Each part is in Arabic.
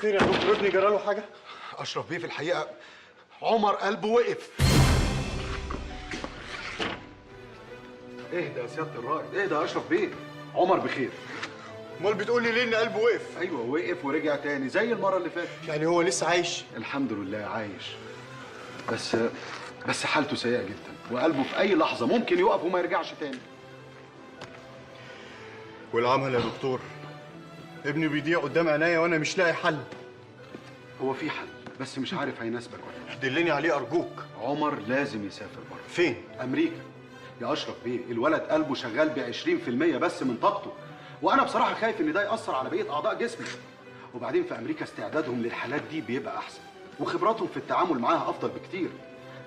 خير يا دكتور؟ ابني جرى له حاجه؟ اشرف بيه في الحقيقه عمر قلبه وقف. اهدى يا سياده الرائد، اهدى يا اشرف بيه، عمر بخير. امال بتقول لي ليه ان قلبه وقف؟ ايوه وقف ورجع تاني زي المره اللي فاتت. يعني هو لسه عايش؟ الحمد لله عايش، بس حالته سيئه جدا وقلبه في اي لحظه ممكن يقف وما يرجعش تاني. والعمل يا دكتور؟ ابني بيضيع قدام عينيا وانا مش لاقي حل. هو في حل بس مش عارف هيناسبك ولا لا. دلني عليه ارجوك. عمر لازم يسافر بره. فين؟ امريكا. يا اشرف بيه الولد قلبه شغال ب 20% بس من طاقته، وانا بصراحه خايف ان ده ياثر على بقيه اعضاء جسمي. وبعدين في امريكا استعدادهم للحالات دي بيبقى احسن، وخبراتهم في التعامل معاها افضل بكتير.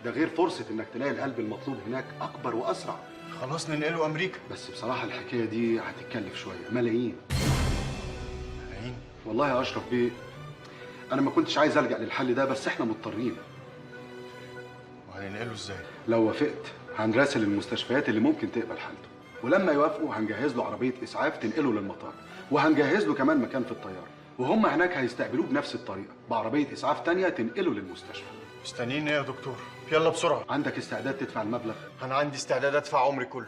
ده غير فرصه انك تلاقي القلب المطلوب هناك اكبر واسرع. خلاص ننقله امريكا. بس بصراحه الحكايه دي هتتكلف شويه، ملايين. ملايين؟ والله يا اشرف بيه انا ما كنتش عايز الجا للحل ده، بس احنا مضطرين. وهننقله ازاي؟ لو وافقت هنراسل المستشفيات اللي ممكن تقبل حالته، ولما يوافقوا هنجهز له عربيه اسعاف تنقله للمطار، وهنجهز له كمان مكان في الطياره، وهم هناك هيستقبلوه بنفس الطريقه بعربيه اسعاف تانية تنقله للمستشفى. مستنيين ايه يا دكتور؟ يلا بسرعه. عندك استعداد تدفع المبلغ؟ انا عندي استعداد ادفع عمري كله.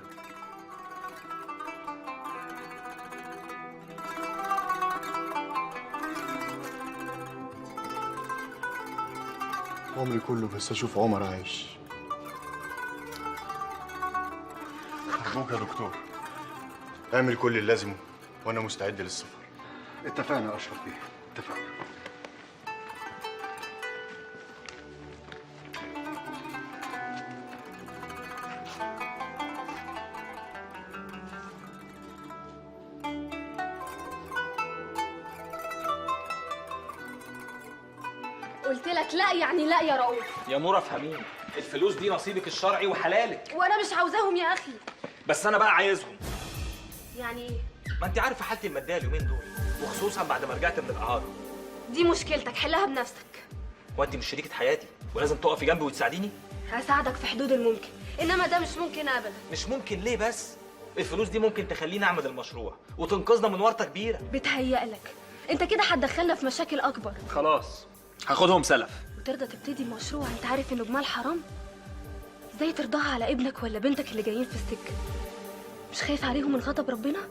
عمري كله بس اشوف عمر عايش. ارجوك يا دكتور اعمل كل اللي لازمه وانا مستعد للسفر. اتفقنا يا اشرف بيه، اتفقنا. قلت لك لا يعني لا يا رؤوف. يا نورة افهميني، الفلوس دي نصيبك الشرعي وحلالك. وانا مش عاوزاهم يا اخي. بس انا بقى عايزهم. يعني ايه؟ ما انت عارفه حالتي الماديه اليومين دول، وخصوصا بعد ما رجعت من الاعاره. دي مشكلتك حلها بنفسك. هو انت مش شريكه حياتي ولازم تقفي جنبي وتساعديني؟ هساعدك في حدود الممكن، انما ده مش ممكن ابدا. مش ممكن ليه بس؟ الفلوس دي ممكن تخليني اعمل المشروع وتنقذنا من ورطه كبيره. بتهيألك انت كده هتدخلنا في مشاكل اكبر. خلاص هاخدهم سلف. وترضى تبتدي المشروع انت عارف انه جمال حرام؟ ازاي ترضاها على ابنك ولا بنتك اللي جايين في السكه؟ مش خايف عليهم من غضب ربنا؟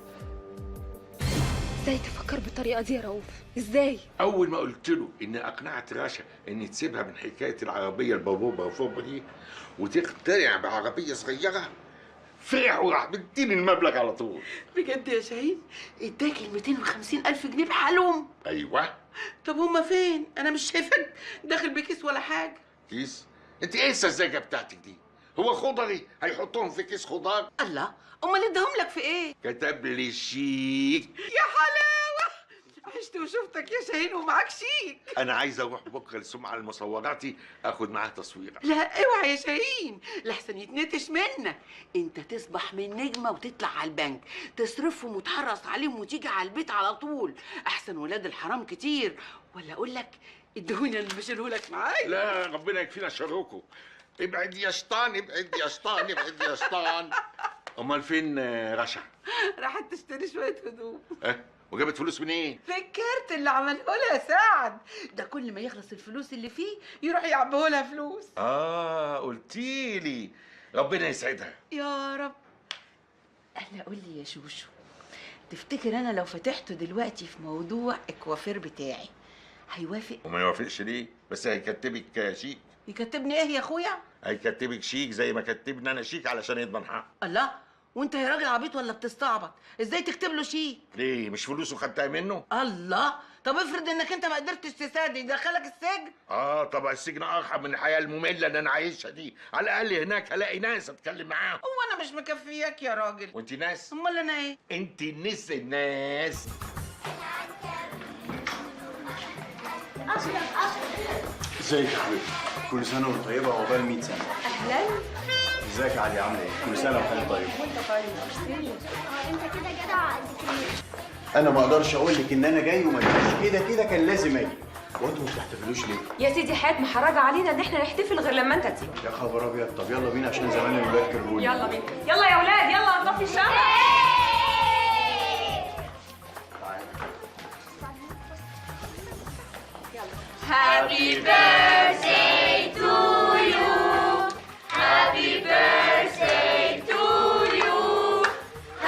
ازاي تفكر بالطريقه دي يا رؤوف؟ ازاي؟ اول ما قلت له ان اقنعت رشا ان تسيبها من حكايه العربيه البابوبه وفوق دي وتقتنع بعربيه صغيره، فرح وراح مديني المبلغ على طول. بجد يا شاهين؟ اداك ال 250,000 جنيه بحالهم؟ ايوه. طب هما فين؟ انا مش شايفك داخل بكيس ولا حاجه. كيس؟ انت ايه السذاجه بتاعتك دي؟ هو خضري هيحطهم في كيس خضار؟ الله، امال اداهم لك في ايه؟ كتب لي شيك. يا حلاوه، عشت وشفتك يا شاهين ومعاك شيك. انا عايز اروح بكره لسمعه المصوراتي اخد معاها تصويره. لا اوعى يا شاهين لحسن يتنتش منك. انت تصبح من نجمه وتطلع على البنك تصرفهم وتحرص عليهم وتيجي على البيت على طول. احسن ولاد الحرام كتير. ولا اقول لك ادوني انا بشيلهولك معايا. لا ربنا يكفينا شركم. ابعد يا شيطان، ابعد يا شيطان، ابعد يا شيطان. امال فين رشا؟ راحت تشتري شويه هدوم. وجابت فلوس منين؟ في الكارت اللي عمله لها سعد، ده كل ما يخلص الفلوس اللي فيه يروح يعبيه لها فلوس. قلتيلي. ربنا يسعدها يا رب. انا قول لي يا شوشو، تفتكر انا لو فتحته دلوقتي في موضوع الكوافير بتاعي هيوافق؟ وما يوافقش ليه؟ بس هيكتبك شيك. يكتبني ايه يا اخويا؟ هيكتبك شيك زي ما كتبني انا شيك علشان يضمن حق. الله، وانت يا راجل عبيط ولا بتستعبط؟ ازاي تكتب له شيك؟ ليه؟ مش فلوسه خدتها منه؟ الله، طب افرض انك انت ما قدرتش تساعد يدخلك السجن. طبعا السجن ارحم من الحياه الممله اللي انا عايشها دي. على الاقل هناك هلاقي ناس اتكلم معاهم. هو انا مش مكفياك يا راجل؟ وانت ناس؟ امال انا ايه؟ انت الناس. ازيك يا حبيبي؟ كل سنه وانت طيبه وعقبال 100 سنه. اهلا. ازيك يا علي؟ عامله ايه؟ كل سنه وانت طيب. وانت طيب. انت كده جدع قد كده. انا ما اقدرش اقول لك ان انا جاي وما جايش، كده كده كان لازم اجي. وانتوا ما بتحتفلوش ليه؟ يا سيدي حياة محرجة علينا ان احنا نحتفل غير لما انت تيجي. يا خبر ابيض، طب يلا بينا عشان زمان الولاد كرهوني. يلا بينا، يلا يا اولاد، يلا نطفي الشمع. Happy birthday to you. Happy birthday to you.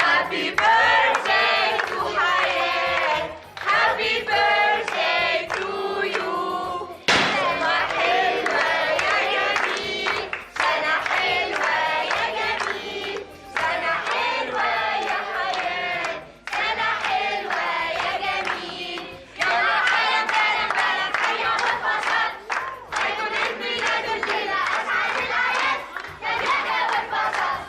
Happy birthday to حياة. Happy birthday to you. سنة حلوة يا جميل. سنة حلوة يا جميل. سنة حلوة يا حياة. سنة حلوة يا جميل. يلا حلم بلم بلم حيا واتبسط. عيد الميلاد الليلة أسعد الأعياد. تلاقى واتبسط.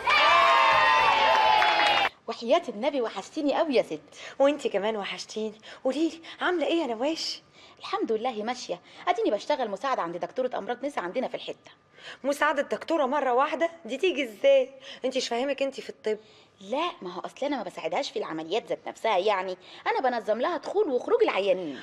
وحياة النبي وحشتيني قوي يا ست. وانتي كمان وحشتيني. قوليلي عامله ايه يا نواش؟ الحمد لله ماشيه، اديني بشتغل مساعده عند دكتوره امراض نساء عندنا في الحته. مساعده دكتوره مره واحده دي تيجي ازاي؟ انتي مش فاهمك انتي في الطب. لا ما هو اصل انا ما بساعدهاش في العمليات ذات نفسها، يعني انا بنظم لها دخول وخروج العيانين.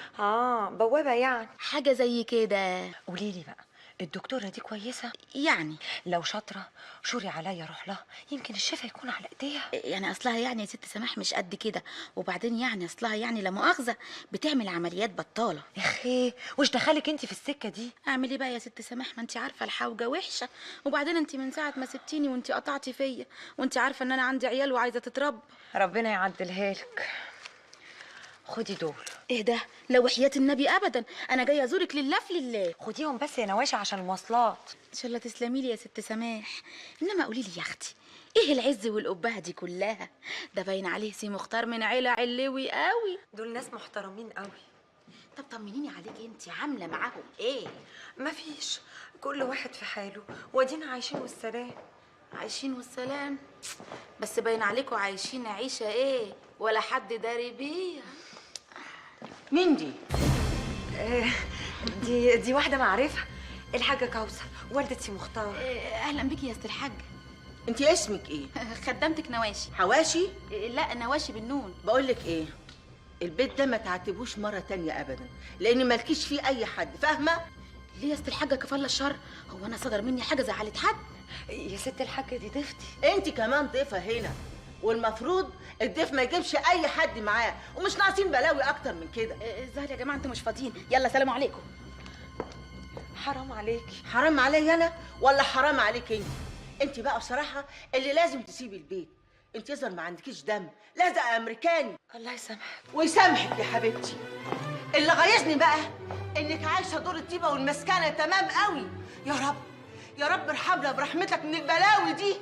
بوابه يعني. حاجه زي كده. قوليلي بقى، الدكتوره دي كويسه؟ يعني لو شاطره شوري عليا اروح لها، يمكن الشفا يكون على ايديها. يعني اصلها يعني يا ست سماح مش قد كده، وبعدين يعني اصلها يعني لا مؤاخذه بتعمل عمليات بطاله. يا اخي وش دخلك انتي في السكه دي؟ اعمل ايه بقى يا ست سماح، ما انت عارفه الحوجه وحشه، وبعدين انت من ساعه ما سبتيني وانت قطعتي فيا، وانت عارفه ان انا عندي عيال وعايزه تتربى. ربنا يعدلها لك. خدي دول. ايه ده؟ لو وحياة النبي ابدا، انا جايه ازورك لله في لله. خديهم بس يا نواشة عشان المواصلات. ان شاء الله تسلمي لي يا ست سماح. انما قولي لي يا اختي، ايه العز والقبهه دي كلها؟ ده باين عليه سي مختار من عيله علوي قوي. دول ناس محترمين قوي. طب طمنيني عليكي، انت عامله معاهم ايه؟ مفيش، كل واحد في حاله وادينا عايشين والسلام. عايشين والسلام؟ بس باين عليكم عايشين عيشه ايه ولا حد داري بيها. مين دي؟ دي واحده معرفه، الحاجه كوثر والدة سي مختار. اهلا بيكي يا ست الحاجه. انت اسمك ايه؟ خدامتك نواشي. حواشي؟ لا نواشي بالنون. بقول لك ايه، البيت ده ما تعتبوش مره تانية ابدا، لان مالكيش فيه اي حد، فاهمه؟ ليه يا ست الحاجه كفاله الشر؟ هو انا صدر مني حاجه زعلت حد؟ يا ست الحاجه دي ضيفتي. انت كمان ضيفه هنا، والمفروض الضيف ما يجيبش اي حد معاه، ومش ناقصين بلاوي اكتر من كده. الظاهر يا جماعه انتوا مش فاضيين، يلا سلام عليكم. حرام عليكي. حرام عليا انا ولا حرام عليك انت؟ انت بقى بصراحه اللي لازم تسيبي البيت، انت يظهر ما عندكيش دم، لازقه امريكاني. الله يسامحك. ويسامحك يا حبيبتي. اللي غيظني بقى انك عايشه دور الطيبه والمسكنه تمام قوي. يا رب يا رب ارحمنا برحمتك من البلاوي دي.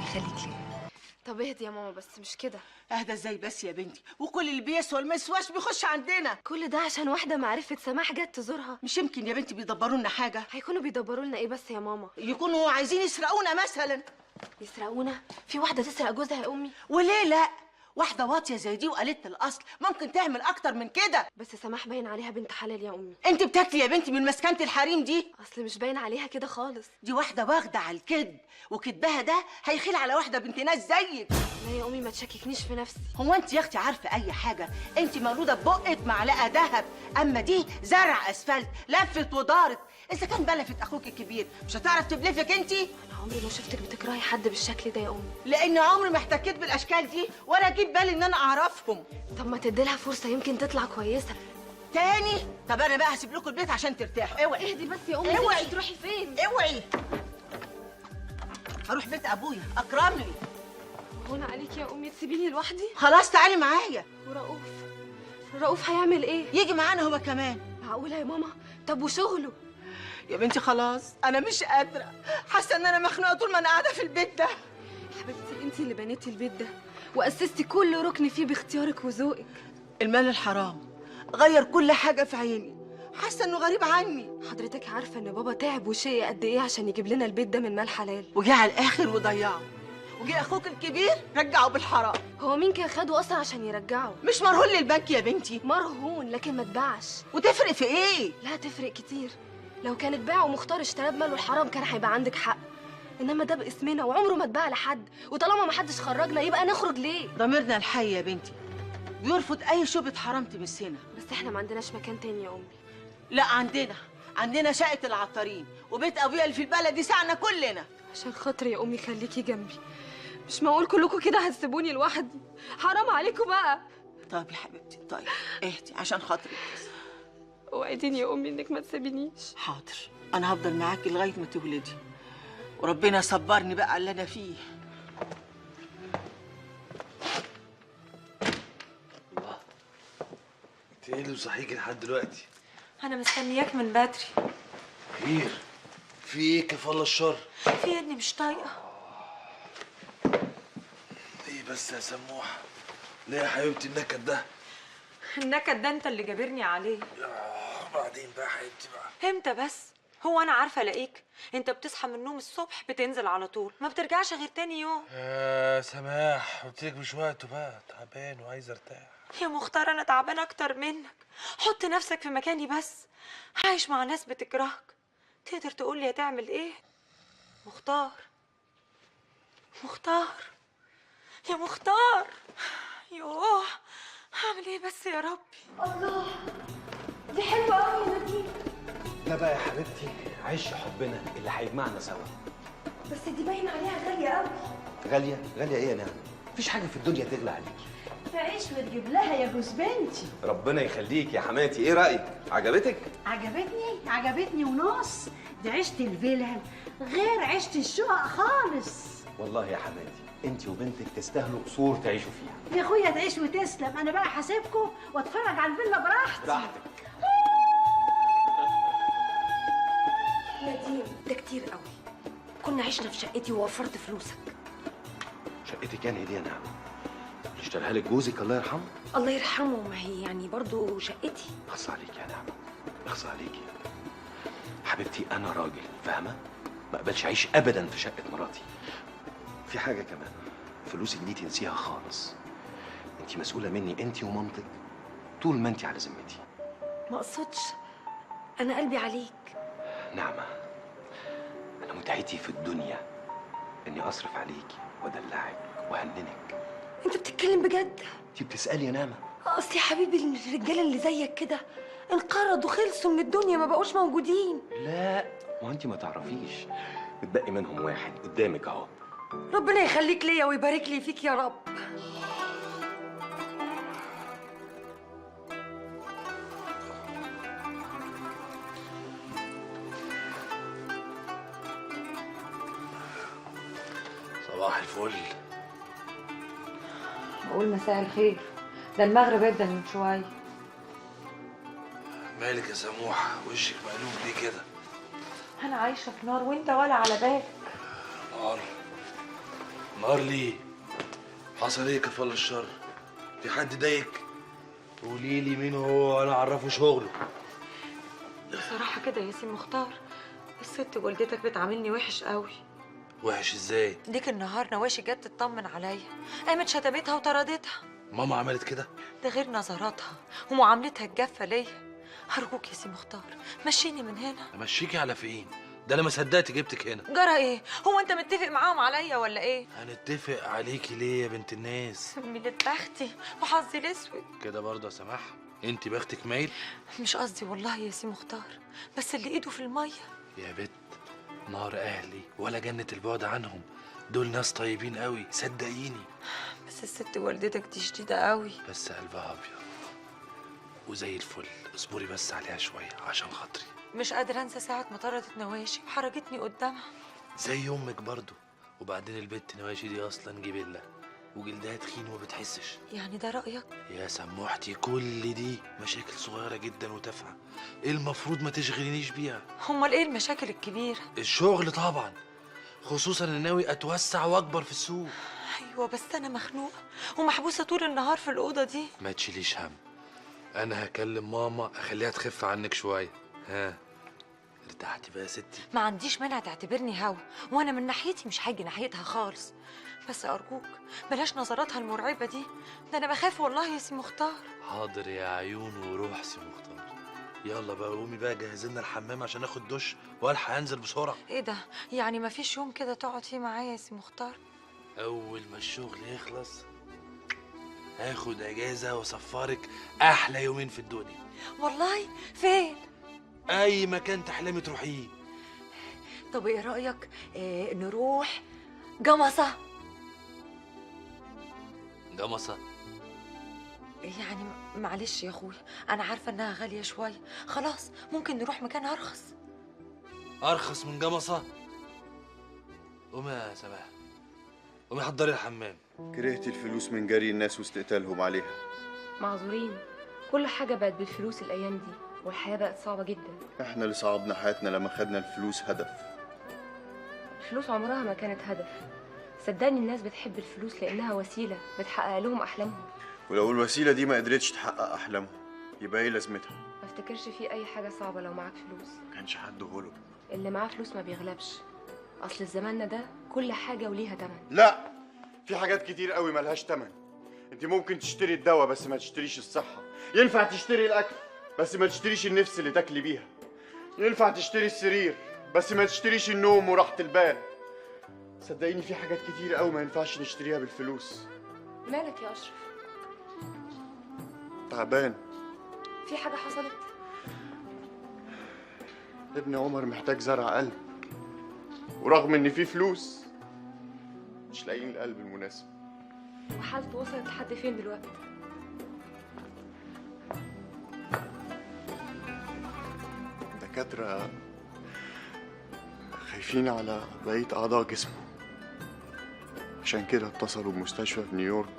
يخليك ليا. طب اهدي يا ماما، بس مش كده. اهدى ازاي بس يا بنتي؟ وكل اللي بيسوى المسواش بيخش عندنا. كل ده عشان واحده معرفه سماح جت تزورها؟ مش يمكن يا بنتي بيدبروا لنا حاجه؟ هيكونوا بيدبروا لنا ايه بس يا ماما؟ يكونوا عايزين يسرقونا مثلا. يسرقونا؟ في واحده تسرق جوزها يا امي؟ وليه لا؟ واحده واطيه زي دي وقالت الاصل ممكن تعمل اكتر من كده. بس سماح باين عليها بنت حلال يا امي. انت بتاكلي يا بنتي من مسكنه الحريم دي. اصل مش باين عليها كده خالص. دي واحده واخده على الكذب، وكذبها ده هيخيل على واحده بنت ناس زيك. لا يا امي ما تشككنيش في نفسي. هو انت يا اختي عارفه اي حاجه؟ انت مولوده ببقه معلقه ذهب، اما دي زرع اسفلت لفت ودارت. اذا كان بلفت اخوك الكبير مش هتعرف تبلفك انت؟ انا عمري ما شفتك بتكرهي حد بالشكل ده يا امي. لان عمري ما احتكيت بالاشكال دي ولا اجيب بالي ان انا اعرفهم. طب ما تديلها فرصه يمكن تطلع كويسه. تاني؟ طب انا بقى هسيب لكم البيت عشان ترتاحوا. اوعي اهدي بس يا امي. اوعي. تروحي فين؟ اوعي. هروح بيت ابويا اكرمني. هون عليك يا امي تسيبيني لوحدي؟ خلاص تعالي معايا. ورؤوف هيعمل ايه؟ يجي معانا هو كمان. معقوله يا ماما؟ طب وشغله؟ يا بنتي خلاص انا مش قادره، حاسه ان انا مخنوقه طول ما انا قاعده في البيت ده. حبيبتي انتي اللي بنيتي البيت ده واسستي كل ركن فيه باختيارك وذوقك. المال الحرام غير كل حاجه في عيني، حاسه انه غريب عني. حضرتك عارفه ان بابا تعب وشقي قد ايه عشان يجيب لنا البيت ده من مال حلال، وجه على الاخر وضيعه، وجه اخوك الكبير رجعه بالحرام. هو مين كان خده اصلا عشان يرجعه؟ مش مرهون للبنك يا بنتي. مرهون لكن ما اتباعش. وتفرق في ايه؟ لا تفرق كتير. لو كان اتباع ومختار اشتراه بماله الحرام كان هيبقى عندك حق، انما ده باسمنا وعمره ما اتباع لحد، وطالما ما حدش خرجنا يبقى نخرج ليه؟ ضميرنا الحي يا بنتي بيرفض اي شبهه حرام تمسنا. بس احنا ما عندناش مكان تاني يا امي. لا عندنا شقه العطارين، وبيت ابويا اللي في البلد يسعنا كلنا. عشان خاطري يا امي خليكي جنبي، مش معقول كلكم كده هتسيبوني لوحدي، حرام عليكم بقى. طيب يا حبيبتي طيب اهدي عشان خاطري بس. اوعديني يا امي انك ما تسيبينيش. حاضر، انا هفضل معاكي لغايه ما تولدي، وربنا يصبرني بقى على اللي انا فيه. الله، انت ايه اللي مصحيكي لحد دلوقتي؟ انا مستنياك من بدري. خير؟ في ايه كفالة الشر؟ في ابني مش طايقه. ايه بس يا سموحه؟ ليه يا حبيبتي النكد ده؟ النكد ده انت اللي جابرني عليه. بعدين بقى يا حبيبتي بقى. امتى بس؟ هو انا عارفه الاقيك؟ انت بتصحى من النوم الصبح بتنزل على طول، ما بترجعش غير تاني يوم. يا سماح قلت لك مش وقته بقى، تعبان وعايز ارتاح. يا مختار انا تعبانه اكتر منك، حط نفسك في مكاني بس. عايش مع ناس بتكرهك، تقدر تقول لي هتعمل ايه؟ مختار يا مختار، يوه هعمل ايه بس يا ربي؟ الله دي حلوه قوي يا نادين. ده بقى يا حبيبتي عيش حبنا اللي هيجمعنا سوا. بس دي باين عليها غاليه قوي. غاليه؟ غاليه ايه يا نعم؟ مفيش حاجه في الدنيا تغلى عليكي. تعيش وتجيب لها يا جوز بنتي. ربنا يخليك يا حماتي، ايه رايك؟ عجبتك؟ عجبتني ونص. دي عيشه الفيلل غير عيشه الشقق خالص. والله يا حماتي انت وبنتك تستاهلوا قصور تعيشوا فيها. يا اخويا تعيش وتسلم، انا بقى هسيبكم واتفرج على الفيلا براحتي. براحتك. نادين ده كتير قوي، كنا عشنا في شقتي ووفرت فلوسك. شقتك يعني دي يا نعم؟ اللي اشتراها لك جوزك الله يرحمه؟ الله يرحمه، ما هي يعني برضو شقتي. اخص عليك يا نعم، اخص عليكي حبيبتي، انا راجل فاهمه؟ ما اقبلش اعيش ابدا في شقه مراتي. في حاجه كمان، فلوسك دي تنسيها خالص. انت مسؤوله مني انت ومامتك طول ما انت على ذمتي. ما اقصدش، انا قلبي عليك. نعمه، انا متعتي في الدنيا اني اصرف عليكي وادلعك واهننك. انت بتتكلم بجد؟ انت بتسالي يا نعمه؟ اصل يا حبيبي الرجاله اللي زيك كده انقرضوا خلصوا من الدنيا، ما بقوش موجودين. لا، ما انت ما تعرفيش، بتبقي منهم واحد قدامك اهو. ربنا يخليك ليا ويبارك لي فيك يا رب. صباح الفل. بقول مساء الخير، ده المغرب ابدا من شويه. مالك يا سموحه؟ وشك مقلوب ليه كده؟ انا عايشه في نار وانت ولا على بالك. نار؟ نهار ليه؟ حصل ايه كفل الشر؟ في حد ضايقك؟ قولي لي مين هو وانا اعرفه شغله. بصراحة كده يا سي مختار، الست والدتك بتعاملني وحش قوي. وحش ازاي؟ ديك النهار نواشي جت تطمن عليا، قامت شتمتها وطردتها. ماما عملت كده؟ ده غير نظراتها ومعاملتها الجافة ليا. أرجوك يا سي مختار مشيني من هنا. امشيكي على فين؟ ده انا ما صدقت جبتك هنا. جرى ايه؟ هو انت متفق معاهم عليا ولا ايه؟ هنتفق عليكي ليه يا بنت الناس؟ ميلة بختي وحظي الاسود. كده برضه يا سماح؟ انت بختك مايل؟ مش قصدي والله يا سي مختار، بس اللي ايده في المية. يا بت، نار اهلي ولا جنة البعد عنهم، دول ناس طيبين قوي صدقيني. بس الست والدتك دي شديدة قوي. بس قلبها ابيض وزي الفل، اصبري بس عليها شويه عشان خاطري. مش قادرة انسى ساعة ما طردت نواشي وحرجتني قدامها. زي امك برضه. وبعدين البت نواشي دي اصلا جبله وجلدها تخين وما بتحسش. يعني ده رأيك؟ يا سموحتي كل دي مشاكل صغيره جدا وتافهه، ايه المفروض ما تشغلينيش بيها. امال ايه المشاكل الكبيرة؟ الشغل طبعا، خصوصا ان ناوي اتوسع واكبر في السوق. ايوه بس انا مخنوقة ومحبوسة طول النهار في الأوضة دي. ما تشيليش هم، انا هكلم ماما اخليها تخف عنك شويه. ها ارتحتي بقى يا ستي؟ ما عنديش مانع تعتبرني هوا، وانا من ناحيتي مش هاجي ناحيتها خالص. بس ارجوك بلاش نظراتها المرعبة دي، ده انا بخاف والله يا سي مختار. حاضر يا عيون وروح سي مختار. يلا بقى قومي بقى جهزي لنا الحمام عشان اخد دش والحق انزل بسرعه. ايه ده؟ يعني ما فيش يوم كده تقعد فيه معايا يا سي مختار؟ اول ما الشغل يخلص هاخد اجازه واصفرك احلى يومين في الدنيا. والله؟ فين؟ اي مكان تحلمي تروحيه. طب ايه رأيك نروح جمصة؟ جمصة؟ يعني معلش يا اخويا، انا عارفة انها غالية شوية، خلاص ممكن نروح مكان ارخص. ارخص من جمصة؟ قومي يا سماح، قومي حضري الحمام. كرهت الفلوس من جري الناس واستقتالهم عليها. معذورين، كل حاجة بقت بالفلوس الأيام دي والحياة بقت صعبة جدا. احنا اللي صعبنا حياتنا لما خدنا الفلوس هدف. الفلوس عمرها ما كانت هدف، صدقني الناس بتحب الفلوس لأنها وسيلة بتحقق لهم أحلامهم. ولو الوسيلة دي ما قدرتش تحقق أحلامهم يبقى ايه لازمتها؟ ما افتكرش في أي حاجة صعبة لو معاك فلوس. ما كانش حد غلب. اللي معاه فلوس ما بيغلبش، أصل زماننا ده كل حاجة وليها تمن. لا، في حاجات كتير قوي ملهاش تمن. انت ممكن تشتري الدواء بس ما تشتريش الصحة. ينفع تشتري الأكل بس ما تشتريش النفس اللي تاكلي بيها. ينفع تشتري السرير بس ما تشتريش النوم وراحة البال. صدقيني في حاجات كتير قوي ما ينفعش نشتريها بالفلوس. مالك يا أشرف؟ تعبان. في حاجة حصلت؟ ابن عمر محتاج زرع قلب، ورغم ان في فلوس مش لاقيين القلب المناسب. وحالته وصلت لحد فين دلوقتي؟ الدكاترة خايفين على بقية أعضاء جسمه، عشان كده اتصلوا بمستشفى في نيويورك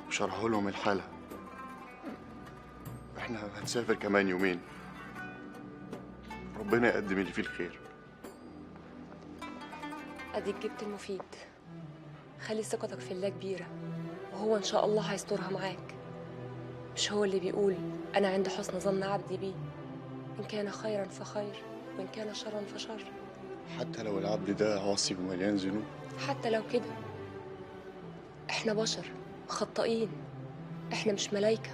وشرحوا لهم الحالة. احنا هنسافر كمان يومين، ربنا يقدم اللي فيه الخير. أديك جبت المفيد، خلي ثقتك في الله كبيرة وهو إن شاء الله هيسترها معاك. مش هو اللي بيقول أنا عند حسن ظن عبدي بي، إن كان خيرا فخير وإن كان شرا فشر. حتى لو العبد ده عاصي ومليان ذنوب؟ حتى لو كده إحنا بشر خطائين، إحنا مش ملايكة.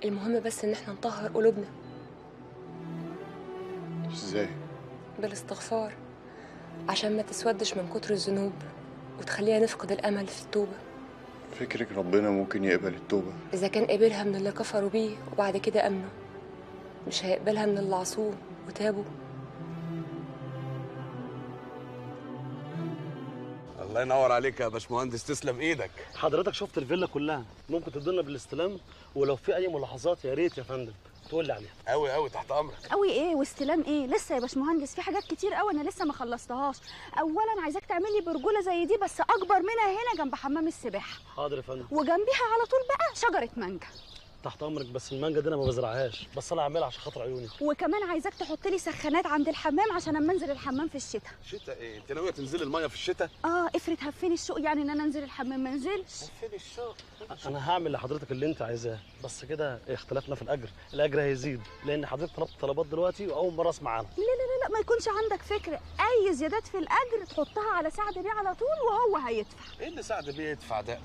المهم بس إن إحنا نطهر قلوبنا. ازاي؟ بالاستغفار، عشان ما تسودش من كتر الذنوب وتخلينا نفقد الأمل في التوبة. فكرك ربنا ممكن يقبل التوبة؟ إذا كان قبلها من اللي كفروا بيه وبعد كده أمنوا، مش هيقبلها من اللي عصوه وتابوا؟ الله ينور عليك يا باشمهندس، تسلم ايدك. حضرتك شفت الفيلا كلها، ممكن تدلنا بالاستلام، ولو في اي ملاحظات يا ريت يا فندم تقول لي عليها. قوي قوي تحت امرك. قوي ايه واستلام ايه؟ لسه يا باشمهندس في حاجات كتير قوي انا لسه ما خلصتهاش. اولا عايزاك تعمل لي برجوله زي دي بس اكبر منها هنا جنب حمام السباحه. حاضر يا فندم. وجنبيها على طول بقى شجره مانجا. تحت امرك، بس المانجا دي انا ما بزرعهاش، بس انا هعملها عشان خاطر عيوني. وكمان عايزاك تحط لي سخانات عند الحمام عشان اما انزل الحمام في الشتاء. شتاء ايه؟ انت ناويه تنزلي الميه في الشتاء؟ افرض هفني الشوق يعني ان انا انزل الحمام ما انزلش. هفني الشوق. انا هعمل لحضرتك اللي انت عايزاه، بس كده اختلفنا في الاجر، الاجر هيزيد لان حضرتك طلبت طلبات دلوقتي واول مره اسمع عنها. لا لا لا ما يكونش عندك فكره، اي زيادات في الاجر تحطها على سعد بيه على طول وهو هيدفع. ايه اللي سعد بيه يدفع ده؟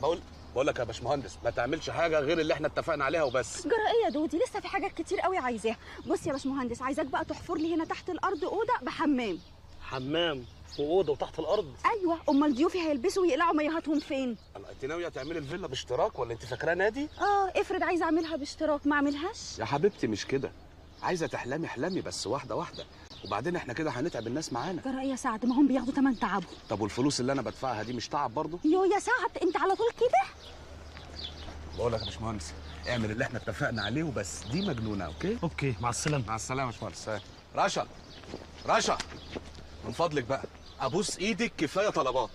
بقول لك يا باشمهندس ما تعملش حاجه غير اللي احنا اتفقنا عليها وبس. جرى ايه يا دودي؟ لسه في حاجات كتير قوي عايزاها. بص يا باشمهندس، عايزاك بقى تحفر لي هنا تحت الارض اوضه بحمام. حمام واوضه وتحت الارض؟ ايوه، امال ضيوفي هيلبسوا ويقلعوا ميهاتهم فين؟ انت ناويه تعملي الفيلا باشتراك ولا انت فاكراها نادي؟ افرض عايزه اعملها باشتراك ما اعملهاش؟ يا حبيبتي مش كده، عايزه تحلمي احلمي بس واحده واحده، وبعدين احنا كده هنتعب الناس معانا. جرى ايه يا سعد؟ ما هم بياخدوا تمن تعبهم. طب والفلوس اللي انا بدفعها دي مش تعب برضه؟ يو يا سعد انت على طول كده. بقول لك يا باشمهندس اعمل اللي احنا اتفقنا عليه وبس، دي مجنونه. اوكي مع السلامه. مع السلامه يا باشمهندس. رشا من فضلك بقى ابوس ايدك، كفايه طلبات.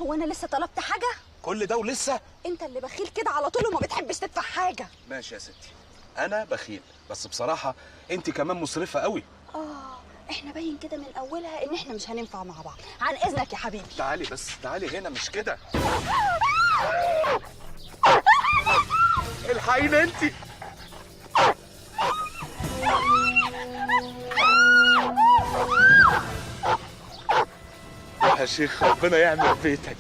هو انا لسه طلبت حاجه؟ كل ده ولسه؟ انت اللي بخيل كده على طول وما بتحبش تدفع حاجه. ماشي يا ستي، انا بخيل بس بصراحه انت كمان مسرفه قوي. احنا باين كده من اولها ان احنا مش هننفع مع بعض. عن اذنك يا حبيبي. تعالي بس، تعالي هنا مش كده. الحقيني انت. يا شيخ ربنا يعمل بيتك.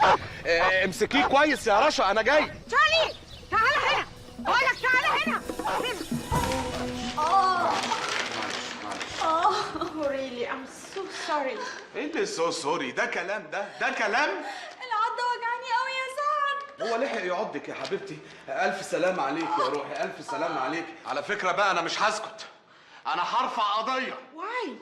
امسكيه كويس يا رشا، انا جاي. تشارلي تعالى هنا، بقولك تعالى هنا. really I'm so sorry. ايه اللي سو سوري؟ ده كلام؟ ده كلام؟ العضة وجعاني قوي يا سعد. هو لحق يعضك يا حبيبتي؟ الف سلام عليك يا روحي، الف سلام عليك. على فكره بقى انا مش هسكت، انا هرفع قضيه. واي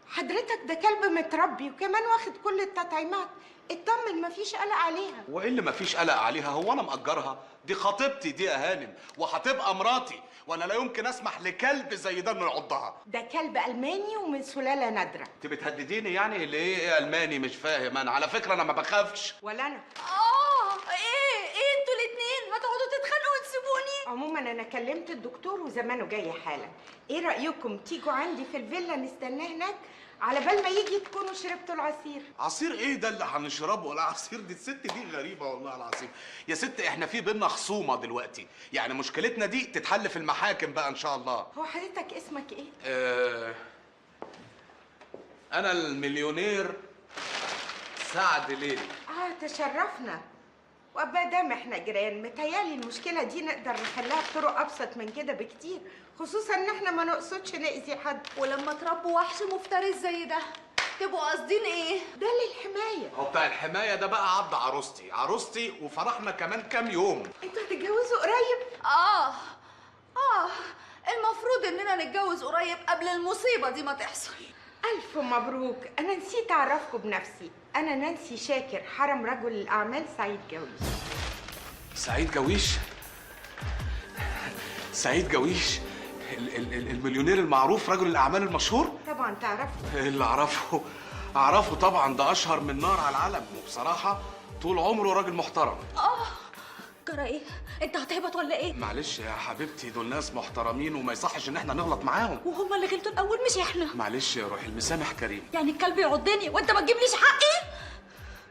حضرتك ده كلب متربي وكمان واخد كل التطعيمات، اطمن مفيش قلق عليها. وايه اللي مفيش قلق عليها؟ هو انا مأجرها؟ دي خطيبتي دي يا هانم، وهتبقى مراتي، وانا لا يمكن اسمح لكلب زي ده انه يعضها. ده كلب الماني ومن سلاله نادره. انت بتهدديني يعني؟ اللي ايه الماني؟ مش فاهم انا. على فكره انا ما بخافش. ولا انا. ايه انتوا الاتنين هتقعدوا تتخانقوا وتسيبوني؟ عموما انا كلمت الدكتور وزمانه جاي حالا. ايه رايكم تيجوا عندي في الفيلا نستناه هناك على بال ما يجي تكونوا شربتوا العصير؟ عصير ايه ده اللي هنشربه؟ ولا عصير؟ دي الست دي غريبه والله العظيم. يا ست احنا في بينا خصومه دلوقتي، يعني مشكلتنا دي تتحل في المحاكم بقى ان شاء الله. هو حضرتك اسمك ايه؟ انا المليونير سعد ليلي. تشرفنا. وابا دام احنا جيران متهيالي المشكله دي نقدر نحلها بطرق ابسط من كده بكتير، خصوصا ان احنا ما نقصدش نأذي حد. ولما تربوا وحش مفترس زي ده تبقوا قاصدين ايه؟ ده للحمايه. هو بتاع الحمايه ده بقى عض عروستي وفرحنا كمان كام يوم. انتوا هتتجوزوا قريب؟ المفروض اننا نتجوز قريب قبل المصيبه دي ما تحصل. الف مبروك. انا نسيت اعرفكم بنفسي، انا نانسي شاكر، حرم رجل الاعمال سعيد جويش. سعيد جويش؟ سعيد جويش المليونير المعروف، رجل الاعمال المشهور؟ طبعا تعرفه. اللي اعرفه طبعا، ده اشهر من نار على العالم، وبصراحه طول عمره راجل محترم. جرى ايه؟ انت هتهبط ولا ايه؟ معلش يا حبيبتي، دول ناس محترمين وما يصحش ان احنا نغلط معاهم. وهم اللي غلطوا الاول مش احنا. معلش يا روحي، المسامح كريم. يعني الكلب يعضني وانت ما تجيبليش حقي؟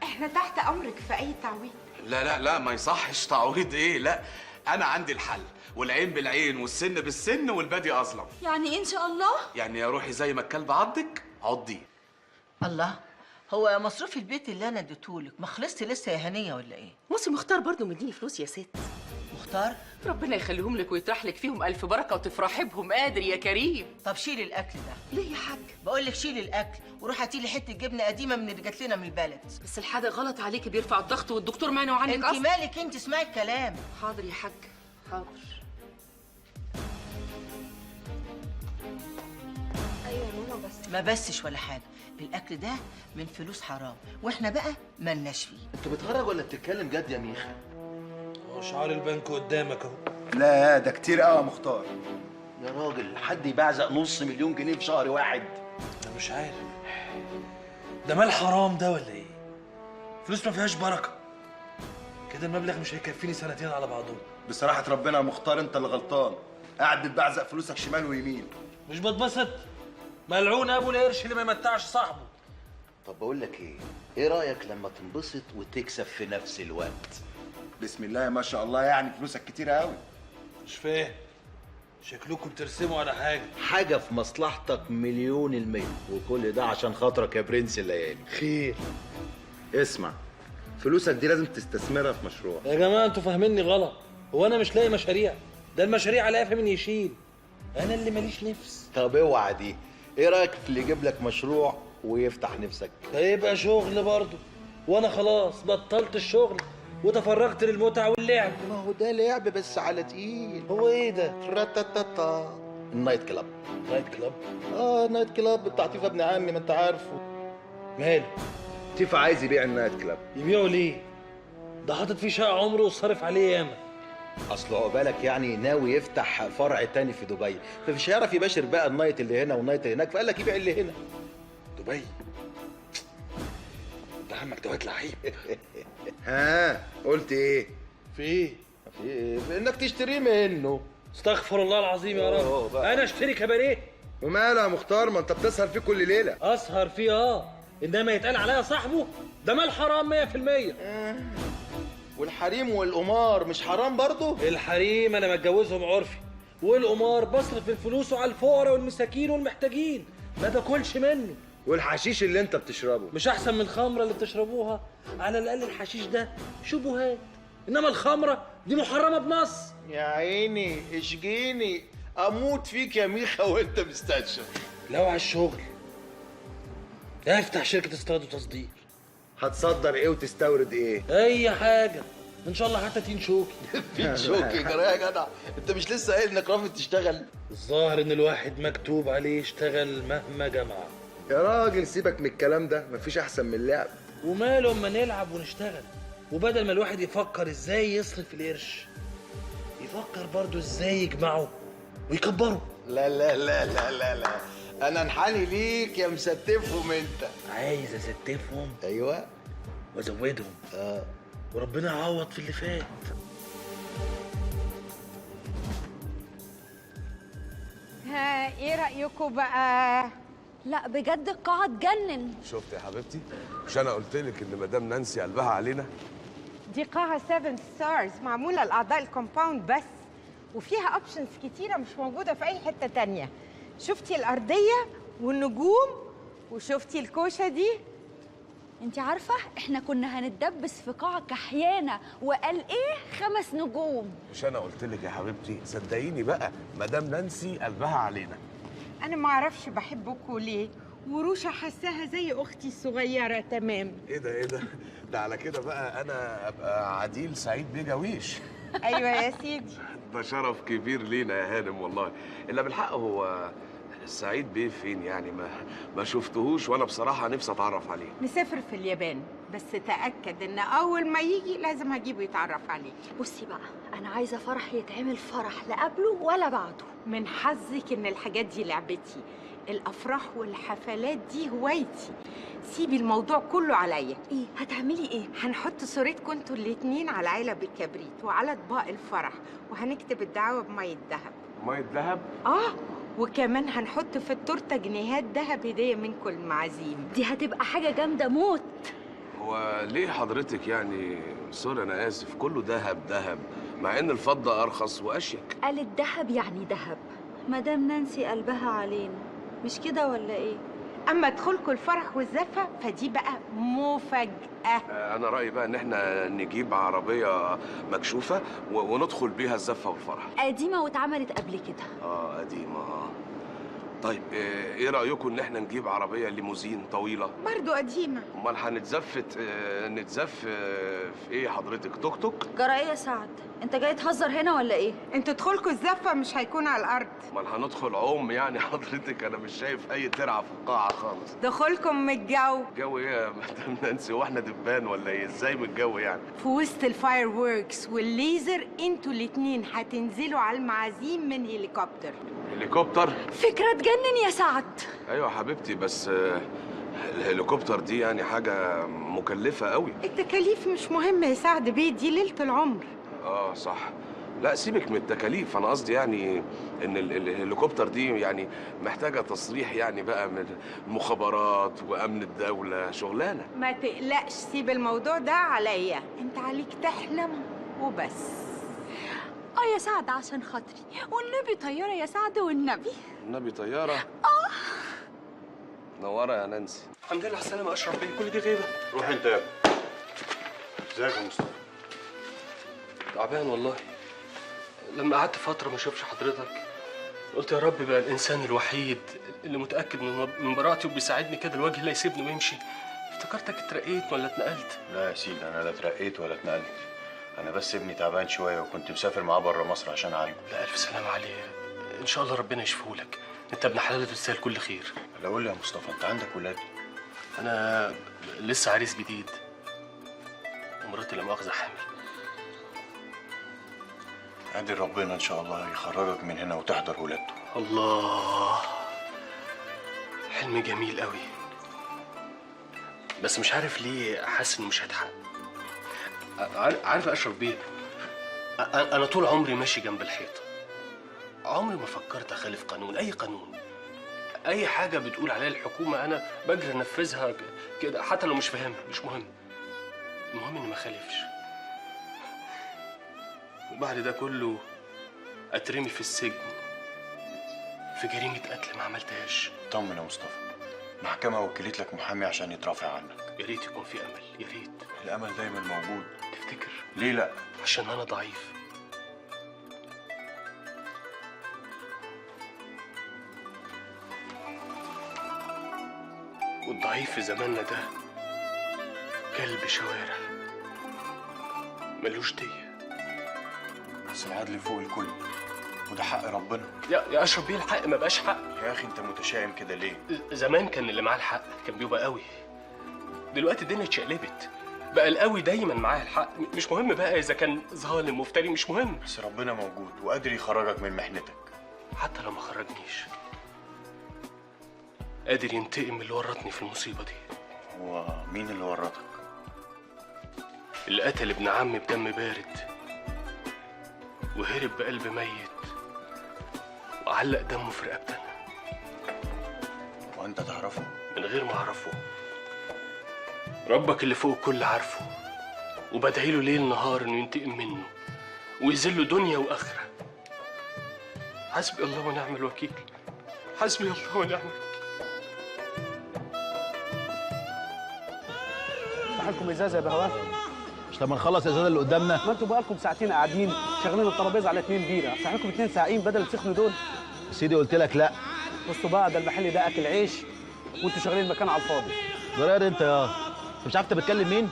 احنا تحت امرك في اي تعويض. لا ما يصحش تعويض ايه، لا انا عندي الحل، والعين بالعين والسن بالسن والبادي اظلم. يعني ايه ان شاء الله؟ يعني يا روحي زي ما الكلب عضك عضي. الله، هو مصروف البيت اللي انا اديتهولك ما خلصت لسه يا هنيه ولا ايه؟ موسي مختار برضه مديني فلوس يا ست. مختار؟ ربنا يخليهم لك ويطرح لك فيهم الف بركه وتفرحي بهم، قادر يا كريم. طب شيلي الاكل ده. ليه يا حاج؟ بقول لك شيلي الاكل وروحي هاتي لي حته جبنه قديمه من اللي جات لنا من البلد. بس الحاجه غلط عليكي، بيرفع الضغط والدكتور مانع عنك. انت مالك انت؟ اسمعي الكلام. حاضر يا حاج حاضر. ايوه يا ماما، بس ما بسش ولا حاجه، الاكل ده من فلوس حرام واحنا بقى مالناش فيه. انت بتهرج ولا بتتكلم جد يا ميخا؟ هو شعار البنك قدامك اهو. لا ده كتير قوي يا مختار. يا راجل حد يبعزق نص مليون جنيه في شهر واحد؟ انا مش عارف، ده مال حرام ده ولا ايه؟ فلوس ما فيهاش بركه. كده المبلغ مش هيكفيني سنتين على بعضهم. بصراحة ربنا يا مختار انت اللي غلطان، قاعد بتبعزق فلوسك شمال ويمين. مش بتبسط؟ ملعون ابو القرش اللي ما يمتعش صاحبه. طب بقول لك ايه رايك لما تنبسط وتكسب في نفس الوقت؟ بسم الله ما شاء الله، يعني فلوسك كتيرة قوي. مش فاهم، شكلكم بترسموا على حاجه في مصلحتك 1,000,000%، وكل ده عشان خاطرك يا برنس الليالي. خير. اسمع، فلوسك دي لازم تستثمرها في مشروع. يا جماعه انتوا فاهميني غلط، هو انا مش لاقي مشاريع؟ ده المشاريع على قفا من يشيل، انا اللي ماليش نفس. طب اوعى دي، ايه رايك في اللي يجيب لك مشروع ويفتح نفسك؟ هيبقى شغل برضه، وانا خلاص بطلت الشغل وتفرغت للمتعه واللعب. ما هو ده لعب بس على تقيل. هو ايه ده؟ راتاتاتا، النايت كلاب. نايت كلاب؟ نايت كلاب بتاع تيفا ابن عمي، ما انت عارفه. ماله؟ تيفا عايز يبيع النايت كلاب. يبيعه ليه؟ ده حاطط فيه شقه عمره وصرف عليه ياما. اصل عقبالك يعني ناوي يفتح فرع تاني في دبي، فمش هيعرف يباشر بقى النايت اللي هنا والنايت اللي هناك، فقال لك يبيع اللي هنا. دبي؟ ده عمك دوت لعيب. ها قلت ايه؟ في ايه؟ في ايه؟ في انك تشتريه منه. استغفر الله العظيم يا رب، انا اشتري كباريه؟ وماله يا مختار، ما انت بتسهر فيه كل ليله. اسهر فيه انما يتقال عليا صاحبه؟ ده مال حرام 100%. والحريم والقمار مش حرام برضه؟ الحريم انا متجوزهم عرفي، والقمار بصرف من فلوسه على الفقراء والمساكين والمحتاجين، ما باكلش منه. والحشيش اللي انت بتشربه مش احسن من الخمره اللي بتشربوها؟ على الاقل الحشيش ده شبهات، انما الخمره دي محرمه بنص. يا عيني اشجيني، اموت فيك يا ميخا وانت مستنشق. لو على الشغل افتح شركه استيراد وتصدير. هتصدر ايه وتستورد ايه؟ اي حاجه ان شاء الله، حتى تين شوكي. تين شوكي جرى يا جدع، انت مش لسه قايل انك رافض تشتغل؟ الظاهر ان الواحد مكتوب عليه يشتغل مهما جمع. يا راجل سيبك من الكلام ده، مفيش احسن من اللعب. وماله اما نلعب ونشتغل، وبدل ما الواحد يفكر ازاي يصرف القرش، يفكر برضه ازاي يجمعه ويكبره. لا لا لا لا لا لا، انا انحني ليك يا مستفهم انت. عايز استفهم؟ ايوه، وازودهم. وربنا يعوض في اللي فات. ها ايه رأيكم بقى؟ لا بجد القاعة تجنن. شفت يا حبيبتي؟ مش انا قلت لك ان مدام نانسي قلبها علينا؟ دي قاعة 7 ستارز معمولة لأعضاء الكومباوند بس، وفيها اوبشنز كتيرة مش موجودة في أي حتة تانية. شفتي الأرضية والنجوم، وشفتي الكوشة دي؟ انت عارفة احنا كنا هنتدبس في قاعة كحيانة، وقال ايه 5 نجوم. مش انا قلت لك يا حبيبتي؟ صدقيني بقى مدام نانسي قلبها علينا. أنا معرفش بحبكوا ليه، وروشة حساها زي أختي الصغيرة تمام. ايه ده ايه ده؟ ده على كده بقى انا ابقى عديل سعيد بيه جويش. أيوة يا سيدي. ده شرف كبير لينا يا هانم والله. الا بالحق هو سعيد بيه فين يعني؟ ما شفتهوش، وانا بصراحه نفسي اتعرف عليه. مسافر في اليابان، بس تأكد ان اول ما يجي لازم هجيبه يتعرف عليك. بصي بقى، انا عايزة فرح يتعمل فرح لا قبله ولا بعده. من حظك ان الحاجات دي لعبتي، الافراح والحفلات دي هوايتي. سيبي الموضوع كله عليا. ايه هتعملي ايه؟ هنحط صورتكم انتوا الاتنين على علب الكبريت وعلى اطباق الفرح، وهنكتب الدعوة بمية دهب. مية دهب؟ وكمان هنحط في التورته جنيهات دهب هديه منكم المعازيم. دي هتبقى حاجه جامده موت. هو ليه حضرتك يعني، سوري انا اسف، كله دهب دهب مع ان الفضه ارخص واشيك؟ قالت دهب يعني دهب، مدام نانسي قلبها علينا، مش كده ولا ايه؟ اما ادخلكم الفرح والزفه فدي بقى مفاجاه. انا رايي بقى ان احنا نجيب عربيه مكشوفه وندخل بيها الزفه والفرح. قديمه واتعملت قبل كده. قديمه. طيب ايه رايكم ان احنا نجيب عربيه ليموزين طويله؟ برضو قديمه. امال هنتزفت نتزف في ايه حضرتك؟ توك توك؟ جرى ايه يا سعد؟ انت جاي تهزر هنا ولا ايه؟ انتوا تدخلكوا الزفه مش هيكون على الارض. امال هندخل عوم يعني حضرتك؟ انا مش شايف اي ترعه في القاعه خالص. دخولكم من الجو. جو ايه يا مدام نانسي؟ واحنا دبان ولا ايه؟ ازاي من الجو يعني؟ في وسط الفاير ووركس والليزر انتوا الاتنين هتنزلوا على المعازيم من هليكوبتر. هليكوبتر؟ فكره تجنن يا سعد. ايوه حبيبتي، بس الهليكوبتر دي يعني حاجه مكلفه قوي. التكاليف مش مهمه يا سعد بيه، دي ليله العمر. صح. لا سيبك من التكاليف، انا قصدي يعني ان الهليكوبتر دي يعني محتاجه تصريح يعني بقى من المخابرات وامن الدوله، شغلانه. ما تقلقش، سيب الموضوع ده عليا، انت عليك تحلم وبس. يا سعد عشان خاطري، والنبي طياره يا سعد والنبي. النبي طياره. نوره يا نانسي. الحمد لله على السلامه اشرف بيه، كل دي غيبه. روح انت يا ابني. ازيك يا مصطفى؟ تعبان والله. لما قعدت فتره ما اشوفش حضرتك قلت يا رب بقى الانسان الوحيد اللي متاكد من براءتي وبيساعدني كده الوجه لا يسيبني ويمشي. افتكرتك اترقيت ولا اتنقلت. لا يا سيدي، انا لا اترقيت ولا اتنقلت. انا بس ابني تعبان شويه وكنت مسافر معاه بره مصر عشان اعالجه. لا الف سلامه عليه، ان شاء الله ربنا يشفيهولك. انت ابن حلال وتستاهل كل خير. لا قول لي يا مصطفى، انت عندك ولاد؟ انا لسه عريس جديد ومراتي لا مؤاخذه حامل. قادر ربنا ان شاء الله يخرجك من هنا وتحضر ولادته. الله، حلم جميل قوي، بس مش عارف ليه حاسس انه مش هيتحقق. عارف يا اشرف بيه، انا طول عمري ماشي جنب الحيطه، عمري ما فكرت اخالف قانون، اي قانون، اي حاجه بتقول عليها الحكومه انا بجري انفذها كده حتى لو مش فاهمها، مش مهم، المهم اني ما اخالفش. وبعد ده كله اترمي في السجن في جريمه قتل ما عملتهاش. طمن يا مصطفى، المحكمه وكلت لك محامي عشان يترافع عنك. يا ريت يكون في امل، يا ريت. الامل دايما موجود. تفتكر؟ ليه لا؟ عشان انا ضعيف. والضعيف في زماننا ده كلب شوارع ملوش دية. بس العدل فوق الكل وده حق ربنا. يا اشرف بيه، الحق ما بقاش حق. يا اخي انت متشائم كده ليه؟ زمان كان اللي معاه الحق كان بيبقى قوي، دلوقتي الدنيا اتشقلبت، بقى القوي دايما معاه الحق، مش مهم بقى اذا كان ظالم مفتري، مش مهم. بس ربنا موجود وقادر يخرجك من محنتك. حتى لو ما خرجنيش قادر ينتقم من اللي ورطني في المصيبه دي. هو مين اللي ورطك؟ اللي قتل ابن عمي بدم بارد وهرب بقلب ميت وعلق دمه في رقبتنا. وانت تعرفه؟ من غير ما اعرفه. ربك اللي فوق الكل عارفه، وبدعيله ليل نهار انه ينتقم منه ويذله دنيا واخره. حسبي الله ونعم الوكيل، حسبي الله ونعم الوكيل. افتح لكم ازازه يا بهوات. مش لما نخلص الازازه اللي قدامنا؟ ما انتوا بقالكم ساعتين قاعدين شغالين الترابيزه على 2 بيره، افتح لكم 2 ساعين بدل السخن دول. سيدي قلت لك لا. بصوا بقى، ده المحل ده اكل عيش وانتوا شغالين المكان على الفاضي. ضرير انت يا مش عارف انت بتكلم مين؟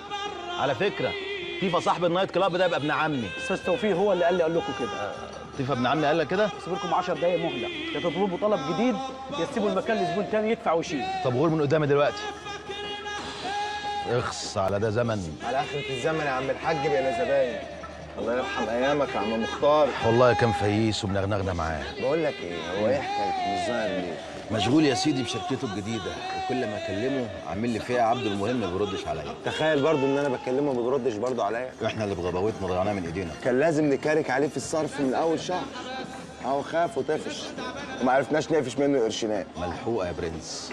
على فكره تيفا صاحب النايت كلاب ده يبقى ابن عمي. استاذ توفيق هو اللي قال لكم كده. تيفا ابن عمي قال لك كده؟ سيب لكم 10 دقايق مهله، يا تطلبوا طلب جديد يا تسيبوا المكان لزبون تاني يدفع ويشيل. طب غور من قدامي دلوقتي. اخص على ده زمن. على اخرة الزمن يا عم الحاج بقينا زباين. الله يرحم ايامك يا عم مختار. والله كان فييس وبنغنغنا معاه. بقول لك ايه، هو ايه حكايته؟ مش ظاهر ليه؟ مشغول يا سيدي بشركته الجديده، وكل ما اكلمه عامل لي فيها عبد المهم ما بيردش عليا. تخيل برضو ان انا بكلمه ما بيردش برضو عليا. احنا اللي بغباوتنا ضيعناه من ايدينا. كان لازم نكارك عليه في الصرف من اول شهر. اهو خاف وطفش وما عرفناش نقفش منه قرشينات. ملحوقه يا برنس.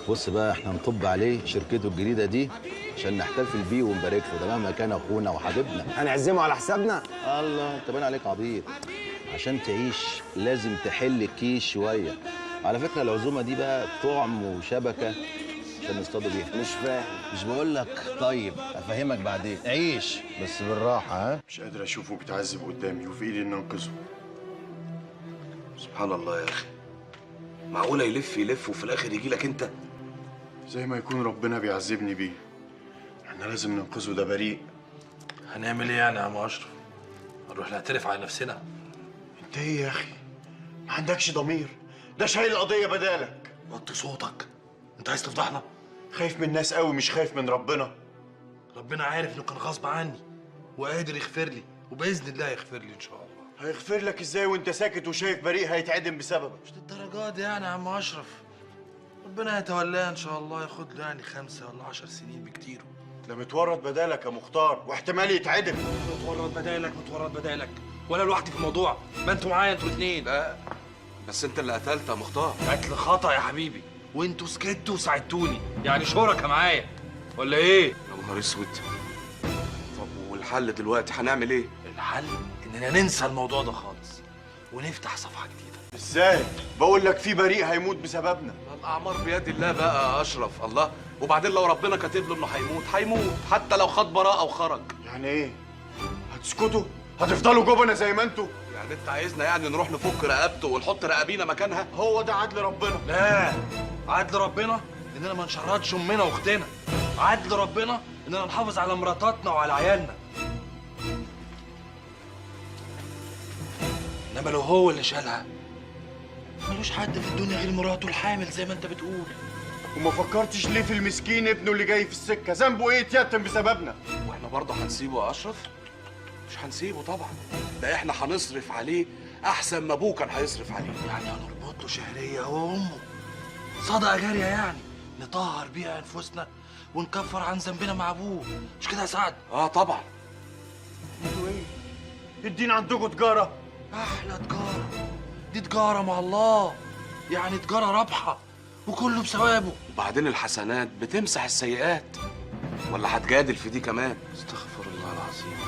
بص بقى، احنا نطب عليه شركته الجديده دي عشان نحتفل بيه ونبارك له، ده مهما كان اخونا وحبيبنا. هنعزمه على حسابنا؟ الله، انت باين عليك عبيط. عشان تعيش لازم تحل الكيس شويه. على فكره العزومه دي بقى طعم وشبكه عشان نصطادوا بيها. مش فاهم. مش بقول لك طيب افهمك بعدين، عيش بس بالراحه. ها مش قادر اشوفه بيتعذب قدامي وفي ايدي ان انقذه. سبحان الله يا اخي، معقوله يلف يلف وفي الاخر يجي لك انت؟ زي ما يكون ربنا بيعذبني بيه. احنا لازم ننقذه، ده بريء. هنعمل ايه يعني يا عم اشرف؟ نروح نعترف على نفسنا؟ انت ايه يا اخي؟ ما عندكش ضمير؟ ده شايل القضيه بدالك. وطي صوتك، انت عايز تفضحنا؟ خايف من الناس قوي، مش خايف من ربنا. ربنا عارف انه كان غصب عني وقادر يغفر لي، وباذن الله هيغفر لي ان شاء الله. هيغفر لك ازاي وانت ساكت وشايف بريء هيتعدم بسببك؟ مش للدرجات دي يعني يا عم اشرف. ربنا يتولاه ان شاء الله، ياخد له يعني 5 ولا 10 سنين بكتير. ده متورط بدالك يا مختار، واحتمال يتعدل. متورط بدالك ولا لوحدي في الموضوع؟ ما انتوا معايا انتوا الاثنين. لا بس انت اللي قتلت يا مختار. قتل خطأ يا حبيبي، وانتوا سكتوا وساعدتوني، يعني شركة معايا ولا ايه؟ يا نهار اسود. طب والحل دلوقتي هنعمل ايه؟ الحل اننا ننسى الموضوع ده خالص ونفتح صفحة جديدة. ازاي؟ بقول لك في بريء هيموت بسببنا. الأعمار بيد الله بقى يا أشرف. الله، وبعدين لو ربنا كاتب له إنه هيموت حتى لو خد براءة وخرج. يعني إيه؟ هتسكتوا؟ هتفضلوا جبنة زي ما انتوا؟ يعني أنت عايزنا يعني نروح نفك رقبته ونحط رقابينا مكانها؟ هو ده عدل ربنا. لا، عدل ربنا إننا ما نشردش أمنا وأختنا. عدل ربنا إننا نحافظ على مراتاتنا وعلى عيالنا. إنما لو هو اللي شالها ملوش حد في الدنيا غير مراته الحامل زي ما انت بتقول. وما فكرتش ليه في المسكين ابنه اللي جاي في السكه؟ ذنبه ايه يتيتم بسببنا؟ واحنا برضه هنسيبه يا اشرف؟ مش هنسيبه طبعا، ده احنا هنصرف عليه احسن ما ابوه كان هيصرف عليه. يعني هنربط له شهريه هو وامه، صدقه جاريه يعني نطهر بيها انفسنا ونكفر عن ذنبنا مع ابوه، مش كده يا سعد؟ اه طبعا. انتوا ايه؟ الدين عندكم تجاره؟ احلى تجاره دي، تجاره مع الله، يعني تجاره رابحه وكله بثوابه. وبعدين الحسنات بتمسح السيئات، ولا هتجادل في دي كمان؟ استغفر الله العظيم.